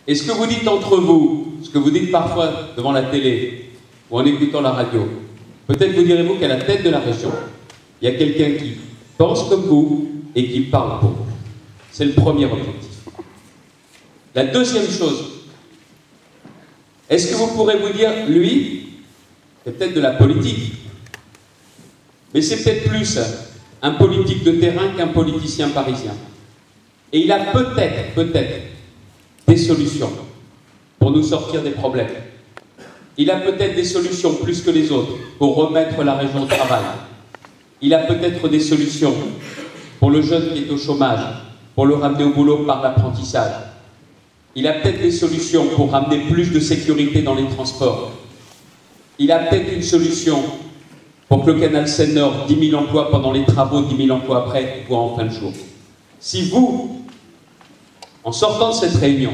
Et ce que vous dites entre vous, ce que vous dites parfois devant la télé ou en écoutant la radio, peut-être vous direz-vous qu'à la tête de la région, il y a quelqu'un qui pense comme vous et qui parle pour vous. C'est le premier objectif. La deuxième chose, est-ce que vous pourrez vous dire, lui, c'est peut-être de la politique, mais c'est peut-être plus un politique de terrain qu'un politicien parisien. Et il a peut-être des solutions pour nous sortir des problèmes. Il a peut-être des solutions plus que les autres pour remettre la région au travail. Il a peut-être des solutions pour le jeune qui est au chômage, pour le ramener au boulot par l'apprentissage. Il a peut-être des solutions pour ramener plus de sécurité dans les transports. Il a peut-être une solution pour que le canal Seine-Nord, 10 000 emplois pendant les travaux, 10 000 emplois après, voient en fin de jour. Si vous, en sortant de cette réunion,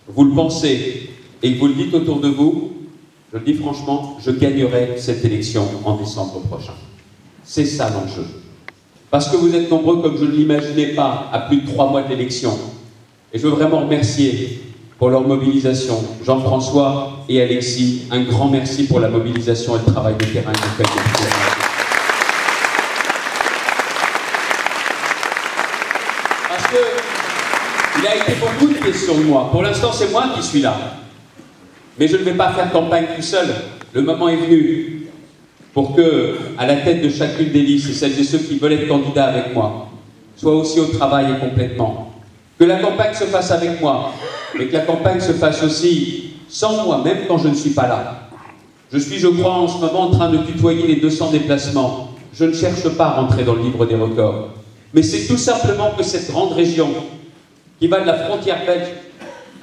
vous le pensez et que vous le dites autour de vous, je le dis franchement, je gagnerai cette élection en décembre prochain. C'est ça l'enjeu. Parce que vous êtes nombreux, comme je ne l'imaginais pas, à plus de 3 mois de l'élection. Et je veux vraiment remercier pour leur mobilisation. Jean-François et Alexis, un grand merci pour la mobilisation et le travail de terrain que vous faites depuis. Parce que il a été beaucoup de questions de moi. Pour l'instant, c'est moi qui suis là. Mais je ne vais pas faire campagne tout seul. Le moment est venu pour que, à la tête de chacune des listes, et celles et ceux qui veulent être candidats avec moi, soient aussi au travail et complètement. Que la campagne se fasse avec moi, mais que la campagne se fasse aussi sans moi, même quand je ne suis pas là. Je suis, je crois, en ce moment en train de tutoyer les 200 déplacements. Je ne cherche pas à rentrer dans le livre des records. Mais c'est tout simplement que cette grande région, qui va de la frontière belge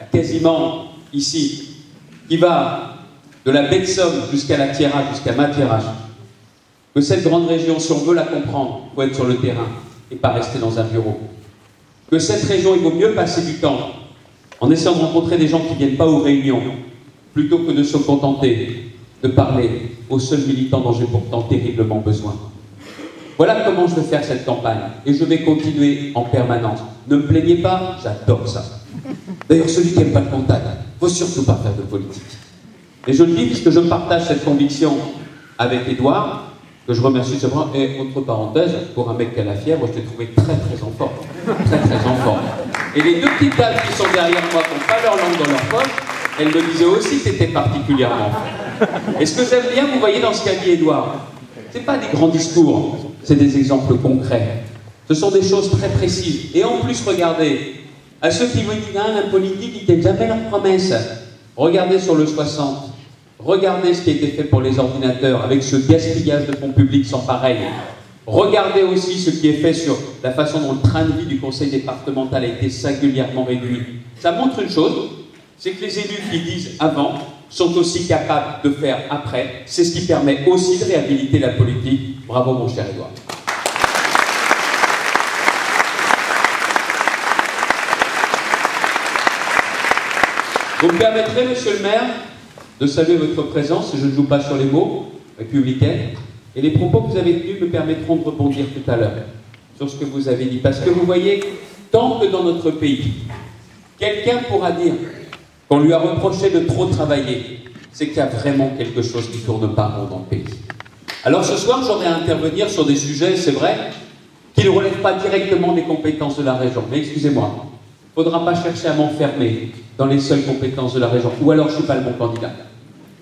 à quasiment ici, qui va de la baie de Somme jusqu'à la Thiérache, jusqu'à Mathiérage, que cette grande région, si on veut la comprendre, il faut être sur le terrain et pas rester dans un bureau. Que cette région, il vaut mieux passer du temps en essayant de rencontrer des gens qui ne viennent pas aux réunions, plutôt que de se contenter de parler aux seuls militants dont j'ai pourtant terriblement besoin. Voilà comment je vais faire cette campagne, et je vais continuer en permanence. Ne me plaignez pas, j'adore ça. D'ailleurs, celui qui n'aime pas le contact, il ne faut surtout pas faire de politique. Et je le dis parce que je partage cette conviction avec Édouard, que je remercie vraiment. Et autre parenthèse, pour un mec qui a la fièvre, je t'ai trouvé très en forme. Très en forme. Et les 2 petites dames qui sont derrière moi, qui n'ont pas leur langue dans leur poche, elles me disaient aussi que c'était particulièrement. Et ce que j'aime bien, vous voyez dans ce qu'a dit Édouard, ce n'est pas des grands discours, c'est des exemples concrets. Ce sont des choses très précises. Et en plus, regardez, à ceux qui vous disent, ah, la politique, ils ne tiennent jamais leurs promesses. Regardez sur le 60. Regardez ce qui a été fait pour les ordinateurs avec ce gaspillage de fonds publics sans pareil. Regardez aussi ce qui est fait sur la façon dont le train de vie du conseil départemental a été singulièrement réduit. Ça montre une chose, c'est que les élus qui disent avant sont aussi capables de faire après. C'est ce qui permet aussi de réhabiliter la politique. Bravo mon cher Édouard. Vous me permettrez, monsieur le maire, de saluer votre présence, je ne joue pas sur les mots, républicaine, et les propos que vous avez tenus me permettront de rebondir tout à l'heure sur ce que vous avez dit. Parce que vous voyez, tant que dans notre pays, quelqu'un pourra dire qu'on lui a reproché de trop travailler, c'est qu'il y a vraiment quelque chose qui ne tourne pas rond dans le pays. Alors ce soir, j'aurai à intervenir sur des sujets, c'est vrai, qui ne relèvent pas directement des compétences de la région. Mais excusez-moi, il ne faudra pas chercher à m'enfermer dans les seules compétences de la région, ou alors je ne suis pas le bon candidat.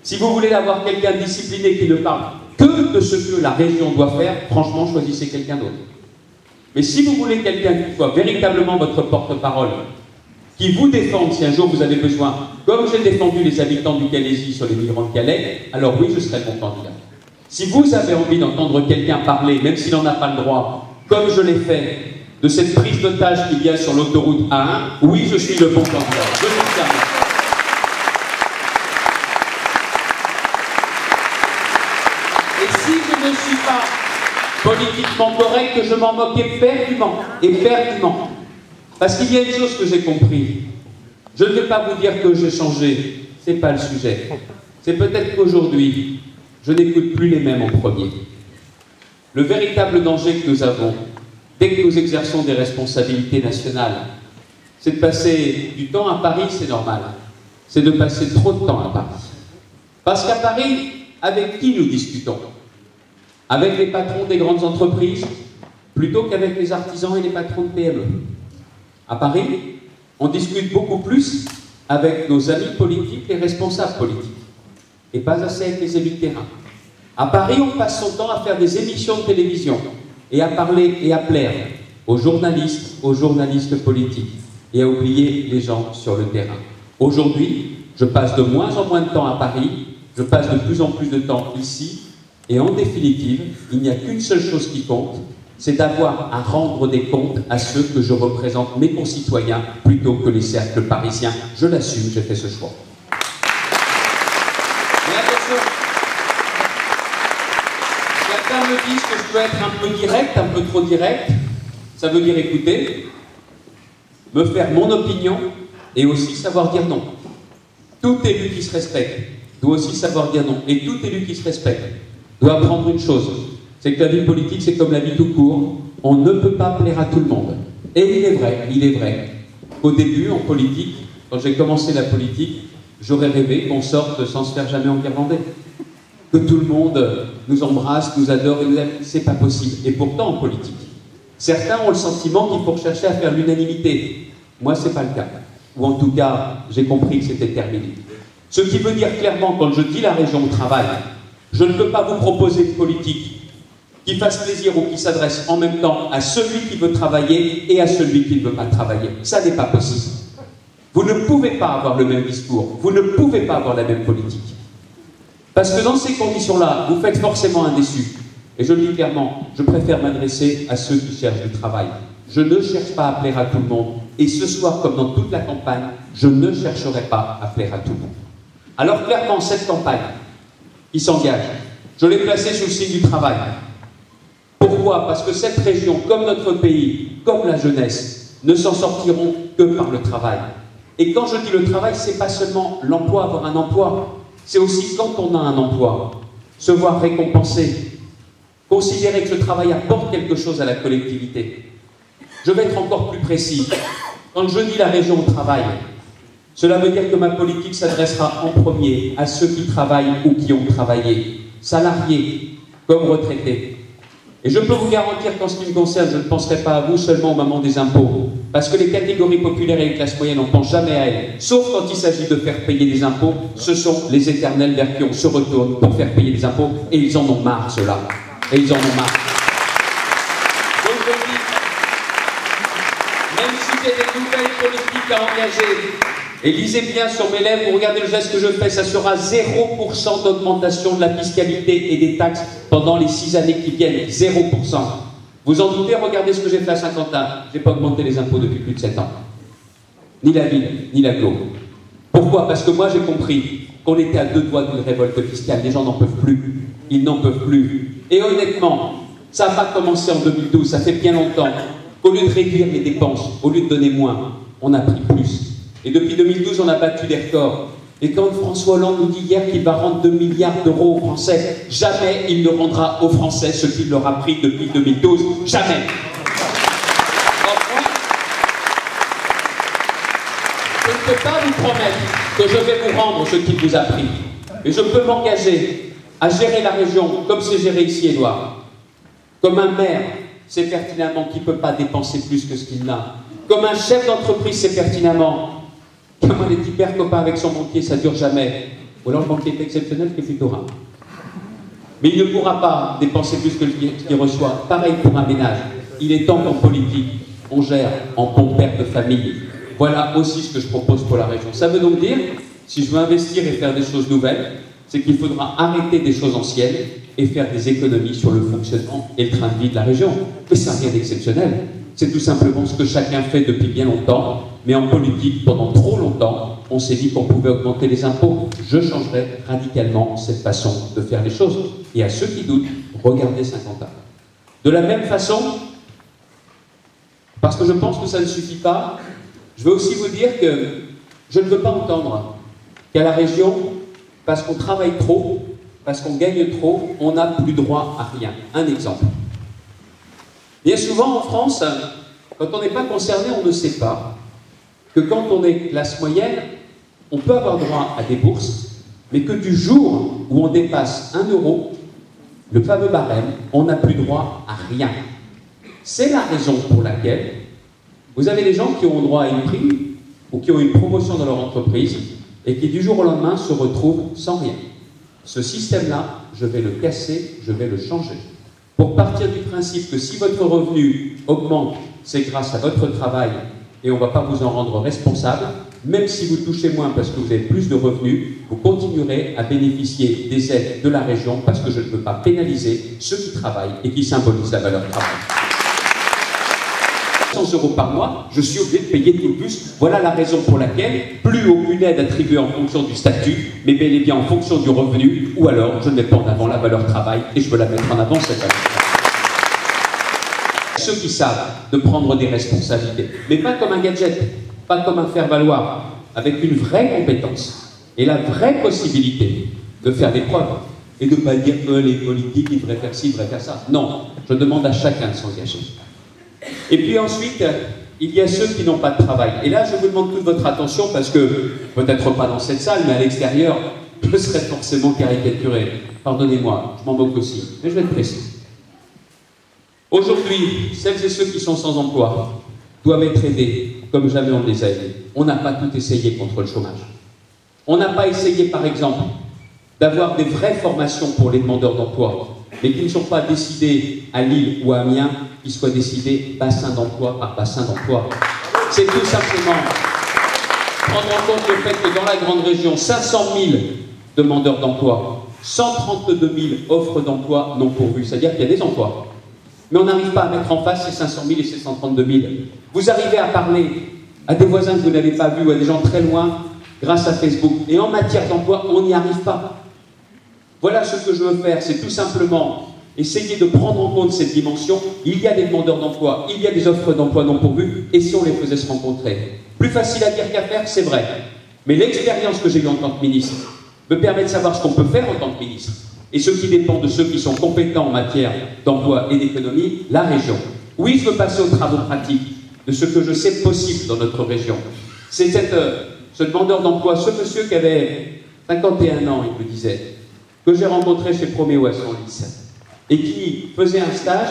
Si vous voulez avoir quelqu'un discipliné qui ne parle que de ce que la région doit faire, franchement, choisissez quelqu'un d'autre. Mais si vous voulez quelqu'un qui soit véritablement votre porte-parole, qui vous défende si un jour vous avez besoin, comme j'ai défendu les habitants du Calaisis sur les migrants de Calais, alors oui, je serai le bon candidat. Si vous avez envie d'entendre quelqu'un parler, même s'il n'en a pas le droit, comme je l'ai fait, de cette prise d'otage qu'il y a sur l'autoroute A1, oui, je suis le bon candidat. Je vous ferme. Et si je ne suis pas politiquement correct, je m'en moque éperdument. Parce qu'il y a une chose que j'ai compris. Je ne vais pas vous dire que j'ai changé. Ce n'est pas le sujet. C'est peut-être qu'aujourd'hui, je n'écoute plus les mêmes en premier. Le véritable danger que nous avons, dès que nous exerçons des responsabilités nationales, c'est de passer du temps à Paris, c'est normal. C'est de passer trop de temps à Paris. Parce qu'à Paris, avec qui nous discutons? Avec les patrons des grandes entreprises, plutôt qu'avec les artisans et les patrons de PME. À Paris, on discute beaucoup plus avec nos amis politiques et responsables politiques, et pas assez avec les élus de terrain. À Paris, on passe son temps à faire des émissions de télévision, et à parler et à plaire aux journalistes politiques, et à oublier les gens sur le terrain. Aujourd'hui, je passe de moins en moins de temps à Paris, je passe de plus en plus de temps ici, et en définitive, il n'y a qu'une seule chose qui compte, c'est d'avoir à rendre des comptes à ceux que je représente, mes concitoyens, plutôt que les cercles parisiens. Je l'assume, j'ai fait ce choix. Mais attention, certains me disent que je peux être un peu direct, un peu trop direct. Ça veut dire écouter, me faire mon opinion et aussi savoir dire non. Tout élu qui se respecte doit aussi savoir dire non. Et tout élu qui se respecte doit apprendre une chose, c'est que la vie politique, c'est comme la vie tout court, on ne peut pas plaire à tout le monde. Et il est vrai, qu'au début, en politique, quand j'ai commencé la politique, j'aurais rêvé qu'on sorte sans se faire jamais enguirlander. Que tout le monde nous embrasse, nous adore et nous aime, c'est pas possible. Et pourtant, en politique, certains ont le sentiment qu'il faut chercher à faire l'unanimité. Moi, c'est pas le cas. Ou en tout cas, j'ai compris que c'était terminé. Ce qui veut dire clairement, quand je dis la région au travail, je ne peux pas vous proposer une politique qui fasse plaisir ou qui s'adresse en même temps à celui qui veut travailler et à celui qui ne veut pas travailler. Ça n'est pas possible. Vous ne pouvez pas avoir le même discours, vous ne pouvez pas avoir la même politique. Parce que dans ces conditions-là, vous faites forcément un déçu. Et je le dis clairement, je préfère m'adresser à ceux qui cherchent du travail. Je ne cherche pas à plaire à tout le monde. Et ce soir, comme dans toute la campagne, je ne chercherai pas à plaire à tout le monde. Alors clairement, cette campagne qui s'engage, je l'ai placée sous le signe du travail. Pourquoi? Parce que cette région, comme notre pays, comme la jeunesse, ne s'en sortiront que par le travail. Et quand je dis le travail, c'est pas seulement l'emploi, avoir un emploi, c'est aussi quand on a un emploi, se voir récompensé, considérer que ce travail apporte quelque chose à la collectivité. Je vais être encore plus précis. Quand je dis la région au travail, cela veut dire que ma politique s'adressera en premier à ceux qui travaillent ou qui ont travaillé, salariés comme retraités. Et je peux vous garantir qu'en ce qui me concerne, je ne penserai pas à vous seulement au moment des impôts. Parce que les catégories populaires et les classes moyennes, on ne pense jamais à elles. Sauf quand il s'agit de faire payer des impôts, ce sont les éternels vers qui on se retourne pour faire payer des impôts. Et ils en ont marre, ceux-là. Et ils en ont marre. Donc je dis, même si j'ai des nouvelles politiques à engager, et lisez bien sur mes lèvres, vous regardez le geste que je fais, ça sera 0% d'augmentation de la fiscalité et des taxes pendant les 6 années qui viennent. 0%. Vous en doutez, regardez ce que j'ai fait à Saint-Quentin. Je n'ai pas augmenté les impôts depuis plus de 7 ans. Ni la ville, ni l'agglo. Pourquoi? Parce que moi j'ai compris qu'on était à 2 doigts d'une révolte fiscale. Les gens n'en peuvent plus. Ils n'en peuvent plus. Et honnêtement, ça n'a pas commencé en 2012, ça fait bien longtemps. Au lieu de réduire les dépenses, au lieu de donner moins, on a pris plus. Et depuis 2012, on a battu des records. Et quand François Hollande nous dit hier qu'il va rendre 2 milliards d'euros aux Français, jamais il ne rendra aux Français ce qu'il leur a pris depuis 2012. Jamais. Enfin, je ne peux pas vous promettre que je vais vous rendre ce qu'il vous a pris. Mais je peux m'engager à gérer la région comme c'est géré ici, Édouard. Comme un maire sait pertinemment qu'il ne peut pas dépenser plus que ce qu'il n'a. Comme un chef d'entreprise sait pertinemment comme on est hyper copain avec son banquier, ça ne dure jamais. Ou alors le banquier est exceptionnel, qui est plutôt rare. Mais il ne pourra pas dépenser plus que ce qu'il reçoit. Pareil pour un ménage. Il est temps qu'en politique, on gère en bon père de famille. Voilà aussi ce que je propose pour la région. Ça veut donc dire, si je veux investir et faire des choses nouvelles, c'est qu'il faudra arrêter des choses anciennes et faire des économies sur le fonctionnement et le train de vie de la région. Mais ça n'a rien d'exceptionnel. C'est tout simplement ce que chacun fait depuis bien longtemps, mais en politique, pendant trop longtemps, on s'est dit qu'on pouvait augmenter les impôts. Je changerai radicalement cette façon de faire les choses. Et à ceux qui doutent, regardez Saint-Quentin. De la même façon, parce que je pense que ça ne suffit pas, je veux aussi vous dire que je ne veux pas entendre qu'à la région, parce qu'on travaille trop, parce qu'on gagne trop, on n'a plus droit à rien. Un exemple. Bien souvent en France, quand on n'est pas concerné, on ne sait pas. que quand on est classe moyenne, on peut avoir droit à des bourses, mais que du jour où on dépasse 1 euro, le fameux barème, on n'a plus droit à rien. C'est la raison pour laquelle vous avez des gens qui ont droit à une prime ou qui ont une promotion dans leur entreprise et qui du jour au lendemain se retrouvent sans rien. Ce système-là, je vais le casser, je vais le changer. Pour partir du principe que si votre revenu augmente, c'est grâce à votre travail et on ne va pas vous en rendre responsable, même si vous touchez moins parce que vous avez plus de revenus, vous continuerez à bénéficier des aides de la région parce que je ne peux pas pénaliser ceux qui travaillent et qui symbolisent la valeur travail. 100 euros par mois, je suis obligé de payer tout le bus. Voilà la raison pour laquelle plus aucune aide attribuée en fonction du statut, mais bel et bien en fonction du revenu, ou alors je ne mets pas en avant la valeur travail et je veux la mettre en avant cette valeur travail. Ceux qui savent de prendre des responsabilités, mais pas comme un gadget, pas comme un faire-valoir, avec une vraie compétence et la vraie possibilité de faire des preuves et de ne pas dire que les politiques ils devraient faire ci, ils devraient faire ça. Non, je demande à chacun de s'engager. Et puis ensuite, il y a ceux qui n'ont pas de travail. Et là, je vous demande toute votre attention parce que, peut-être pas dans cette salle, mais à l'extérieur, je serais forcément caricaturé. Pardonnez-moi, je m'en moque aussi, mais je vais être précis. Aujourd'hui, celles et ceux qui sont sans emploi doivent être aidés comme jamais on les a aidés. On n'a pas tout essayé contre le chômage. On n'a pas essayé, par exemple, d'avoir des vraies formations pour les demandeurs d'emploi, mais qui ne sont pas décidées à Lille ou à Amiens, qui soient décidées bassin d'emploi par bassin d'emploi. C'est tout simplement prendre en compte le fait que dans la grande région, 500 000 demandeurs d'emploi, 132 000 offres d'emploi non pourvues, c'est-à-dire qu'il y a des emplois. Mais on n'arrive pas à mettre en face ces 500 000 et ces 132 000. Vous arrivez à parler à des voisins que vous n'avez pas vus ou à des gens très loin grâce à Facebook. Et en matière d'emploi, on n'y arrive pas. Voilà ce que je veux faire, c'est tout simplement essayer de prendre en compte cette dimension. Il y a des demandeurs d'emploi, il y a des offres d'emploi non pourvues, et si on les faisait se rencontrer? Plus facile à dire qu'à faire, c'est vrai. Mais l'expérience que j'ai eue en tant que ministre me permet de savoir ce qu'on peut faire en tant que ministre. Et ce qui dépend de ceux qui sont compétents en matière d'emploi et d'économie, la région. Oui, je veux passer aux travaux pratiques de ce que je sais possible dans notre région. C'est ce demandeur d'emploi, ce monsieur qui avait 51 ans, il me disait, que j'ai rencontré chez Proméo à Senlis, et qui faisait un stage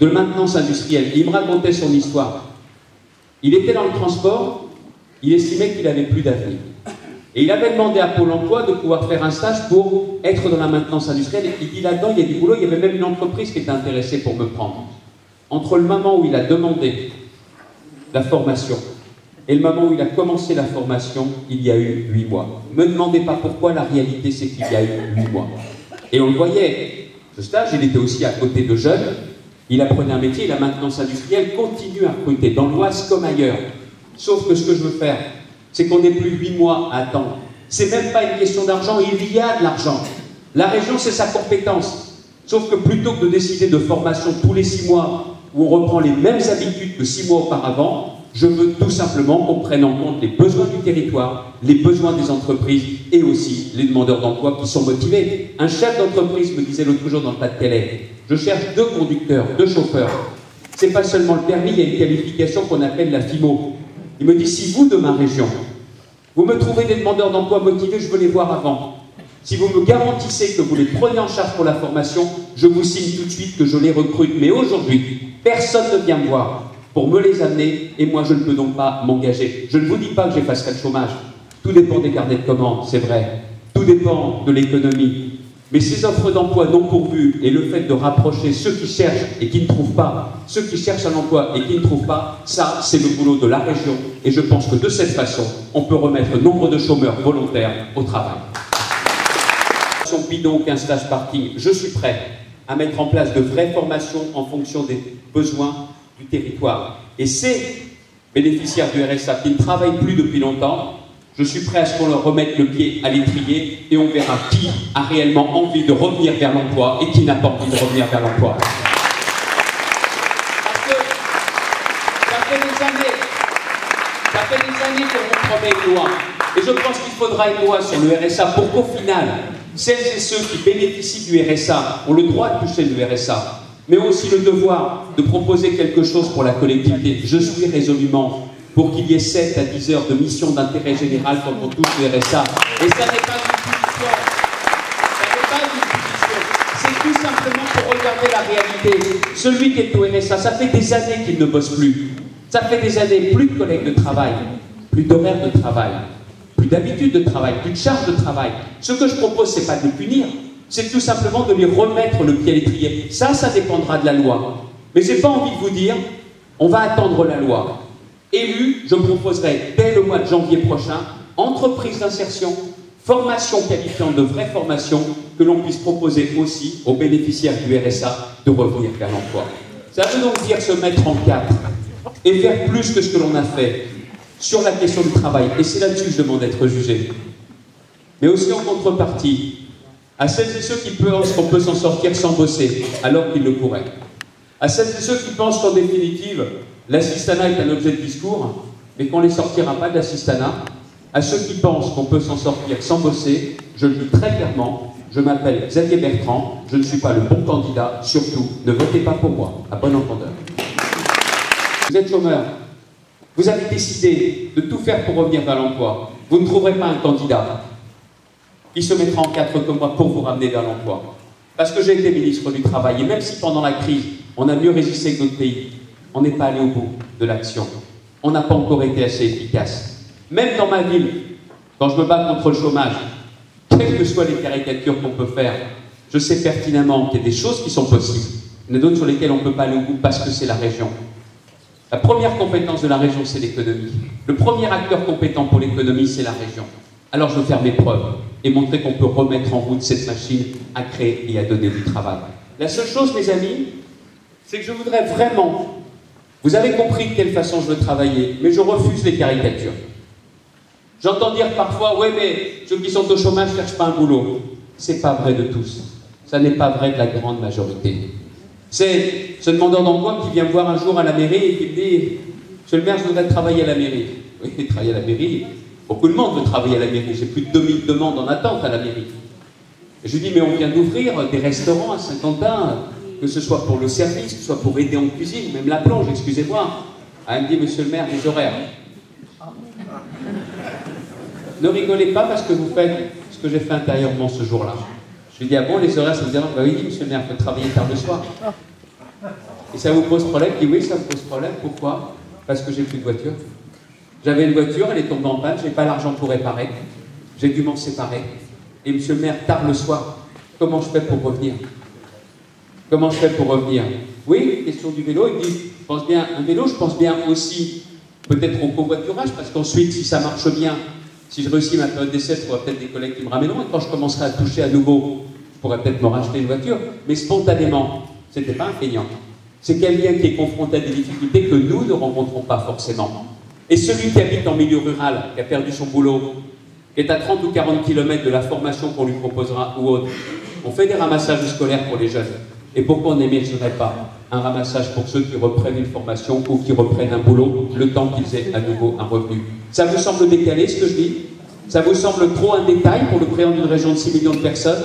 de maintenance industrielle. Et il me racontait son histoire. Il était dans le transport, il estimait qu'il n'avait plus d'avenir. Et il avait demandé à Pôle emploi de pouvoir faire un stage pour être dans la maintenance industrielle. Et il dit là-dedans, il y a du boulot, il y avait même une entreprise qui était intéressée pour me prendre. Entre le moment où il a demandé la formation et le moment où il a commencé la formation, il y a eu 8 mois. Ne me demandez pas pourquoi, la réalité c'est qu'il y a eu 8 mois. Et on le voyait, ce stage, il était aussi à côté de jeunes, il apprenait un métier, la maintenance industrielle continue à recruter, dans l'Oise comme ailleurs. Sauf que ce que je veux faire, c'est qu'on n'ait plus 8 mois à attendre. C'est même pas une question d'argent, il y a de l'argent. La région, c'est sa compétence. Sauf que plutôt que de décider de formation tous les 6 mois, où on reprend les mêmes habitudes que 6 mois auparavant, je veux tout simplement qu'on prenne en compte les besoins du territoire, les besoins des entreprises et aussi les demandeurs d'emploi qui sont motivés. Un chef d'entreprise me disait l'autre jour dans le Pas-de-Calais, je cherche 2 conducteurs, 2 chauffeurs. C'est pas seulement le permis, il y a une qualification qu'on appelle la FIMO. Il me dit, si vous, de ma région, vous me trouvez des demandeurs d'emploi motivés, je veux les voir avant. Si vous me garantissez que vous les prenez en charge pour la formation, je vous signe tout de suite que je les recrute. Mais aujourd'hui, personne ne vient me voir pour me les amener, et moi je ne peux donc pas m'engager. Je ne vous dis pas que j'effacerai le chômage. Tout dépend des carnets de commandes, c'est vrai. Tout dépend de l'économie. Mais ces offres d'emploi non pourvues et le fait de rapprocher ceux qui cherchent et qui ne trouvent pas, ceux qui cherchent un emploi et qui ne trouvent pas, ça c'est le boulot de la région. Et je pense que de cette façon, on peut remettre nombre de chômeurs volontaires au travail. Bidon qu'un stage parking, je suis prêt à mettre en place de vraies formations en fonction des besoins du territoire. Et ces bénéficiaires du RSA qui ne travaillent plus depuis longtemps, je suis prêt à ce qu'on leur remette le pied à l'étrier et on verra qui a réellement envie de revenir vers l'emploi et qui n'a pas envie de revenir vers l'emploi. Parce que ça fait des années qu'on vous promet une loi. Et je pense qu'il faudra une loi sur le RSA pour qu'au final, celles et ceux qui bénéficient du RSA ont le droit de toucher le RSA, mais ont aussi le devoir de proposer quelque chose pour la collectivité. Je suis résolument pour qu'il y ait 7 à 10 heures de mission d'intérêt général quand on touche le RSA. Et ça n'est pas une punition. Ça n'est pas une punition. C'est tout simplement pour regarder la réalité. Celui qui est au RSA, ça fait des années qu'il ne bosse plus. Ça fait des années, plus de collègues de travail, plus d'horaires de travail, plus d'habitude de travail, plus de charge de travail. Ce que je propose, c'est pas de le punir, c'est tout simplement de lui remettre le pied à l'étrier. Ça dépendra de la loi. Mais j'ai pas envie de vous dire, on va attendre la loi. Élu, je proposerai dès le mois de janvier prochain, entreprise d'insertion, formation qualifiante de vraie formation, que l'on puisse proposer aussi aux bénéficiaires du RSA de revenir vers l'emploi. Ça veut donc dire se mettre en quatre et faire plus que ce que l'on a fait sur la question du travail. Et c'est là-dessus que je demande d'être jugé. Mais aussi en contrepartie, à celles et ceux qui pensent qu'on peut s'en sortir sans bosser, alors qu'ils le pourraient. À celles et ceux qui pensent qu'en définitive, l'assistanat est un objet de discours, mais qu'on ne les sortira pas de l'assistanat. À ceux qui pensent qu'on peut s'en sortir sans bosser, je le dis très clairement, je m'appelle Xavier Bertrand, je ne suis pas le bon candidat, surtout, ne votez pas pour moi, à bon entendeur. Vous êtes chômeur, vous avez décidé de tout faire pour revenir vers l'emploi, vous ne trouverez pas un candidat qui se mettra en quatre comme moi pour vous ramener vers l'emploi. Parce que j'ai été ministre du Travail, et même si pendant la crise, on a mieux résisté que d'autres pays, on n'est pas allé au bout de l'action. On n'a pas encore été assez efficace. Même dans ma ville, quand je me bats contre le chômage, quelles que soient les caricatures qu'on peut faire, je sais pertinemment qu'il y a des choses qui sont possibles. Il y en a d'autres sur lesquelles on ne peut pas aller au bout parce que c'est la région. La première compétence de la région, c'est l'économie. Le premier acteur compétent pour l'économie, c'est la région. Alors je veux faire mes preuves et montrer qu'on peut remettre en route cette machine à créer et à donner du travail. La seule chose, mes amis, c'est que je voudrais vraiment... Vous avez compris de quelle façon je veux travailler, mais je refuse les caricatures. J'entends dire parfois, ouais, mais ceux qui sont au chômage ne cherchent pas un boulot. C'est pas vrai de tous. Ça n'est pas vrai de la grande majorité. C'est ce demandeur d'emploi qui vient me voir un jour à la mairie et qui me dit « Monsieur le maire, je voudrais travailler à la mairie. » Oui, travailler à la mairie, beaucoup de monde veut travailler à la mairie. J'ai plus de 2000 demandes en attente à la mairie. Et je lui dis « Mais on vient d'ouvrir des restaurants à Saint-Quentin, que ce soit pour le service, que ce soit pour aider en cuisine, même la plonge, excusez-moi. » Elle me dit « Monsieur le maire, les horaires. » Ne rigolez pas parce que vous faites ce que j'ai fait intérieurement ce jour-là. Je lui dis, ah bon, les horaires, ça vous dérange? Bah oui, monsieur le maire, il faut travailler tard le soir. Et ça vous pose problème? Je dis, oui, ça me pose problème. Pourquoi? Parce que j'ai plus de voiture. J'avais une voiture, elle est tombée en panne, j'ai pas l'argent pour réparer. J'ai dû m'en séparer. Et monsieur le maire, tard le soir, comment je fais pour revenir? Comment je fais pour revenir? Oui, question du vélo, il dit, je pense bien, un vélo, je pense bien aussi, peut-être au covoiturage, parce qu'ensuite, si ça marche bien, si je réussis ma période d'essai, je trouverai peut-être des collègues qui me ramèneront, et quand je commencerai à toucher à nouveau, je pourrais peut-être me racheter une voiture, mais spontanément, c'était pas un feignant. C'est quelqu'un qui est confronté à des difficultés que nous ne rencontrons pas forcément. Et celui qui habite en milieu rural, qui a perdu son boulot, qui est à 30 ou 40 km de la formation qu'on lui proposera ou autre, on fait des ramassages scolaires pour les jeunes. Et pourquoi on n'émergerait pas un ramassage pour ceux qui reprennent une formation ou qui reprennent un boulot, le temps qu'ils aient à nouveau un revenu? Ça vous semble décalé ce que je dis? Ça vous semble trop un détail pour le président d'une région de 6 millions de personnes?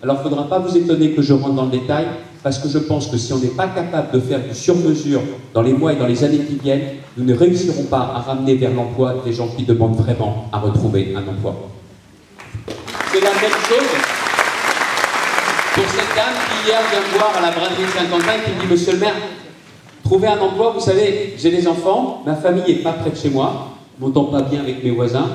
Alors il ne faudra pas vous étonner que je rentre dans le détail, parce que je pense que si on n'est pas capable de faire du sur-mesure dans les mois et dans les années qui viennent, nous ne réussirons pas à ramener vers l'emploi des gens qui demandent vraiment à retrouver un emploi. C'est la même chose pour cette dame qui hier vient me voir à la braderie de Saint-Quentin et qui me dit, monsieur le maire, trouver un emploi, vous savez, j'ai des enfants, ma famille n'est pas près de chez moi, je ne m'entends pas bien avec mes voisins,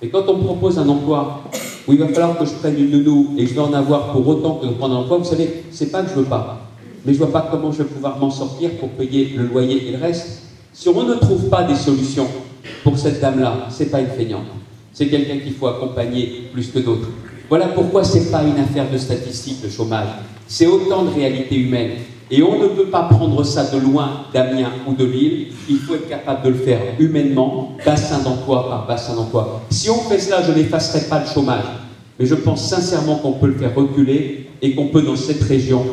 et quand on me propose un emploi où il va falloir que je prenne une nounou et que je vais en avoir pour autant que de prendre un emploi, vous savez, c'est pas que je veux pas, mais je vois pas comment je vais pouvoir m'en sortir pour payer le loyer et le reste. Si on ne trouve pas des solutions pour cette dame-là, c'est pas une feignante, c'est quelqu'un qu'il faut accompagner plus que d'autres. Voilà pourquoi c'est pas une affaire de statistiques, le chômage, c'est autant de réalités humaines. Et on ne peut pas prendre ça de loin, d'Amiens ou de Lille, il faut être capable de le faire humainement, bassin d'emploi par bassin d'emploi. Si on fait cela, je n'effacerai pas le chômage, mais je pense sincèrement qu'on peut le faire reculer et qu'on peut dans cette région,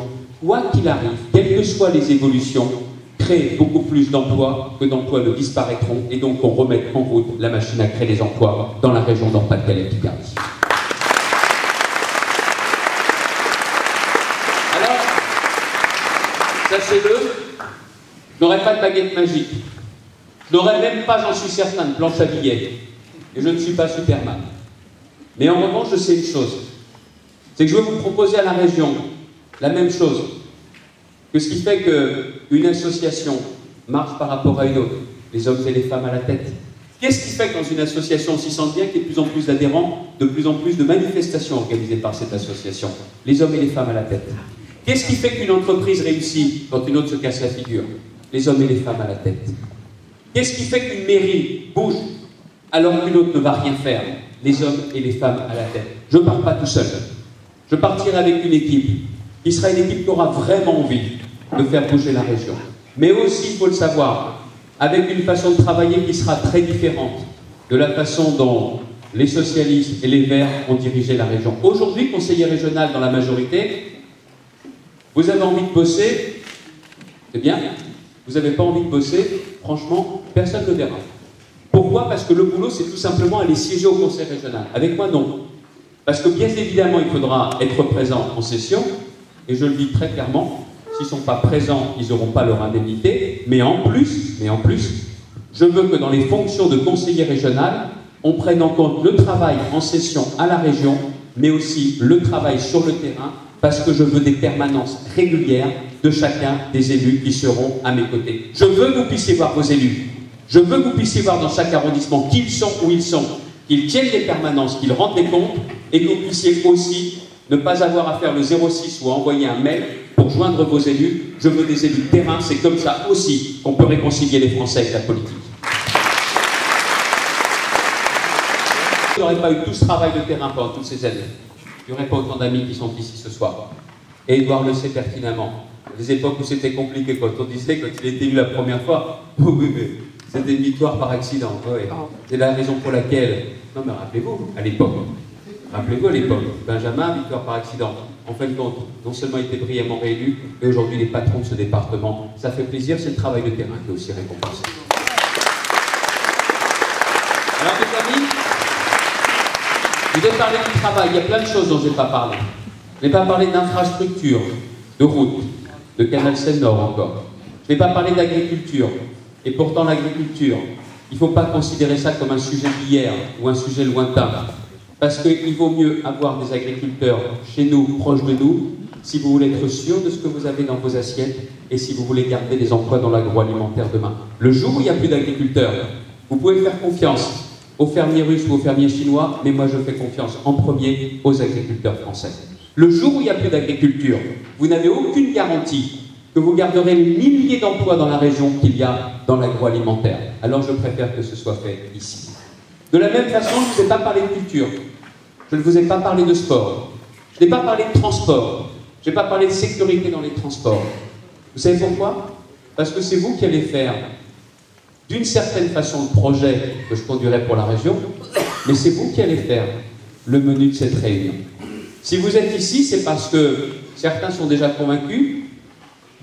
quoi qu'il arrive, quelles que soient les évolutions, créer beaucoup plus d'emplois que d'emplois ne disparaîtront et donc qu'on remette en route la machine à créer les emplois dans la région d'Nord-Pas-de-Calais-Picardie. Sachez-le, je n'aurai pas de baguette magique. Je n'aurai même pas, j'en suis certain, de planche à billets. Et je ne suis pas Superman. Mais en revanche, je sais une chose. C'est que je veux vous proposer à la région la même chose. Que ce qui fait qu'une association marche par rapport à une autre, les hommes et les femmes à la tête. Qu'est-ce qui fait que dans une association aussi sente bien qu'il y ait de plus en plus d'adhérents, de plus en plus de manifestations organisées par cette association? Les hommes et les femmes à la tête. Qu'est-ce qui fait qu'une entreprise réussit quand une autre se casse la figure? Les hommes et les femmes à la tête. Qu'est-ce qui fait qu'une mairie bouge alors qu'une autre ne va rien faire? Les hommes et les femmes à la tête. Je ne pars pas tout seul. Je partirai avec une équipe qui sera une équipe qui aura vraiment envie de faire bouger la région. Mais aussi, il faut le savoir, avec une façon de travailler qui sera très différente de la façon dont les socialistes et les Verts ont dirigé la région. Aujourd'hui, conseiller régional dans la majorité, vous avez envie de bosser, c'est bien. Vous n'avez pas envie de bosser, franchement, personne ne le verra. Pourquoi? Parce que le boulot, c'est tout simplement aller siéger au conseil régional. Avec moi, non. Parce que bien évidemment, il faudra être présent en session, et je le dis très clairement, s'ils ne sont pas présents, ils n'auront pas leur indemnité, mais en plus, je veux que dans les fonctions de conseiller régional, on prenne en compte le travail en session à la région, mais aussi le travail sur le terrain, parce que je veux des permanences régulières de chacun des élus qui seront à mes côtés. Je veux que vous puissiez voir vos élus. Je veux que vous puissiez voir dans chaque arrondissement qui ils sont, où ils sont, qu'ils tiennent des permanences, qu'ils rendent des comptes, et que vous puissiez aussi ne pas avoir à faire le 06 ou à envoyer un mail pour joindre vos élus. Je veux des élus de terrain, c'est comme ça aussi qu'on peut réconcilier les Français avec la politique. Il n'y aurait pas eu tout ce travail de terrain pendant toutes ces années. Il n'y aurait pas autant d'amis qui sont ici ce soir. Et Edouard le sait pertinemment. Les époques où c'était compliqué, quand on disait, quand il était élu la première fois, oui, mais c'était une victoire par accident. Ouais. C'est la raison pour laquelle... Non mais rappelez-vous, à l'époque, Benjamin, victoire par accident. En fin de compte, non seulement il était brillamment réélu, mais aujourd'hui il est patron de ce département. Ça fait plaisir, c'est le travail de terrain qui est aussi récompensé. Alors mes amis, je vais parler du travail. Il y a plein de choses dont je n'ai pas parlé. Je n'ai pas parlé d'infrastructures, de routes, de canal Seine-Nord encore. Je n'ai pas parlé d'agriculture. Et pourtant l'agriculture, il ne faut pas considérer ça comme un sujet d'hier ou un sujet lointain. Parce qu'il vaut mieux avoir des agriculteurs chez nous, proches de nous, si vous voulez être sûr de ce que vous avez dans vos assiettes et si vous voulez garder des emplois dans l'agroalimentaire demain. Le jour où il n'y a plus d'agriculteurs, vous pouvez faire confiance aux fermiers russes ou aux fermiers chinois, mais moi je fais confiance en premier aux agriculteurs français. Le jour où il n'y a plus d'agriculture, vous n'avez aucune garantie que vous garderez les milliers d'emplois dans la région qu'il y a dans l'agroalimentaire. Alors je préfère que ce soit fait ici. De la même façon, je ne vous ai pas parlé de culture. Je ne vous ai pas parlé de sport. Je n'ai pas parlé de transport. Je n'ai pas parlé de sécurité dans les transports. Vous savez pourquoi? Parce que c'est vous qui allez faire, d'une certaine façon, le projet que je conduirai pour la région, mais c'est vous qui allez faire le menu de cette réunion. Si vous êtes ici, c'est parce que certains sont déjà convaincus,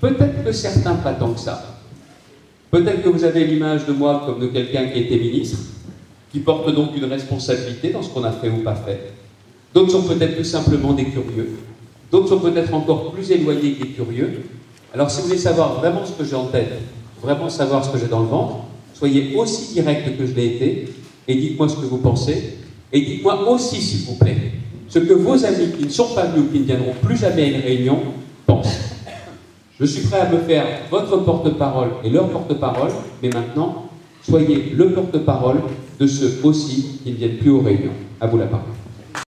peut-être que certains pas tant que ça. Peut-être que vous avez l'image de moi comme de quelqu'un qui était ministre, qui porte donc une responsabilité dans ce qu'on a fait ou pas fait. D'autres sont peut-être tout simplement des curieux. D'autres sont peut-être encore plus éloignés que des curieux. Alors si vous voulez savoir vraiment ce que j'ai en tête, vraiment savoir ce que j'ai dans le ventre, soyez aussi direct que je l'ai été, et dites-moi ce que vous pensez, et dites-moi aussi, s'il vous plaît, ce que vos amis qui ne sont pas venus ou qui ne viendront plus jamais à une réunion pensent. Je suis prêt à me faire votre porte-parole et leur porte-parole, mais maintenant, soyez le porte-parole de ceux aussi qui ne viennent plus aux réunions. À vous la parole.